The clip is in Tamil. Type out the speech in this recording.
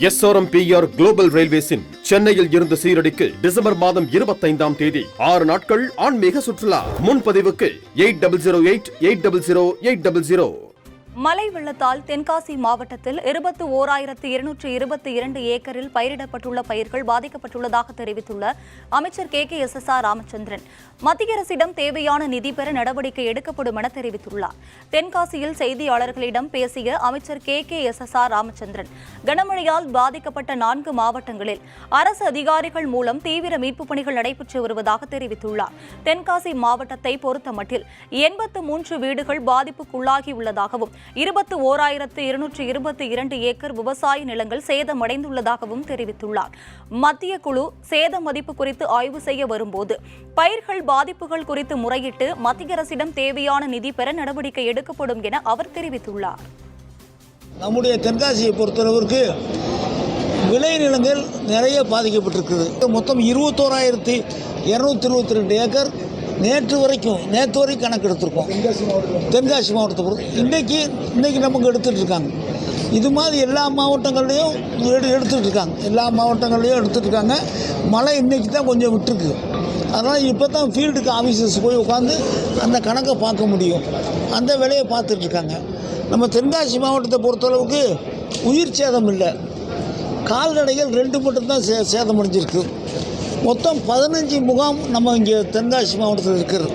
SRMPR குளோபல் ரயில்வேஸின் சென்னையில் இருந்து சீரடிக்கு டிசம்பர் மாதம் 25ஆம் தேதி 6 நாட்கள் ஆன்மீக சுற்றுலா. முன்பதிவுக்கு 8008000800. மழை வெள்ளத்தால் தென்காசி மாவட்டத்தில் 21,222 ஏக்கரில் பயிரிடப்பட்டுள்ள பயிர்கள் பாதிக்கப்பட்டுள்ளதாக தெரிவித்துள்ள அமைச்சர் KKSSR ராமச்சந்திரன், மத்திய அரசிடம் தேவையான நிதி பெற நடவடிக்கை எடுக்கப்படும் என தெரிவித்துள்ளார். தென்காசியில் செய்தியாளர்களிடம் பேசிய அமைச்சர் KKSSR ராமச்சந்திரன், கனமழையால் பாதிக்கப்பட்ட 4 மாவட்டங்களில் அரசு அதிகாரிகள் மூலம் தீவிர மீட்புப் பணிகள் நடைபெற்று வருவதாக தெரிவித்துள்ளார். தென்காசி மாவட்டத்தை பொறுத்தமட்டில் 83 வீடுகள் பாதிப்புக்குள்ளாகியுள்ளதாகவும் 21,222 ஏக்கர் விவசாய நிலங்கள் சேதமடைந்துள்ளதாகவும் தெரிவித்துள்ளார். மத்திய குழு சேத மதிப்பு குறித்து ஆய்வு செய்ய வரும்போது பயிர்கள் பாதிப்புகள் குறித்து முறையிட்டு மத்திய அரசிடம் தேவையான நிதி பெற நடவடிக்கை எடுக்கப்படும் என அவர் தெரிவித்துள்ளார். நம்முடைய தென்காசியை பொறுத்தளவிற்கு விளைநிலங்கள் நிறைய பாதிக்கப்பட்டிருக்குது. மொத்தம் 21,222 ஏக்கர் நேற்று வரைக்கும் கணக்கு எடுத்திருக்கோம். தென்காசி மாவட்டத்தை பொறுத்து இன்னைக்கு நமக்கு எடுத்துகிட்டு இருக்காங்க. இது மாதிரி எல்லா மாவட்டங்கள்லையும் எடுத்துகிட்டு இருக்காங்க. மழை இன்னைக்கு தான் கொஞ்சம் விட்டுருக்கு. அதனால் இப்போ தான் ஃபீல்டுக்கு ஆஃபீஸர்ஸ் போய் உட்காந்து அந்த கணக்கை பார்க்க முடியும். அந்த வேலையை பார்த்துட்ருக்காங்க. நம்ம தென்காசி மாவட்டத்தை பொறுத்தளவுக்கு உயிர் சேதம் இல்லை. கால்நடைகள் 2 மட்டும்தான் சேதமடைஞ்சிருக்கு. மொத்தம் 15 முகாம் நம்ம இங்கே தென்காசி மாவட்டத்தில் இருக்கிறது.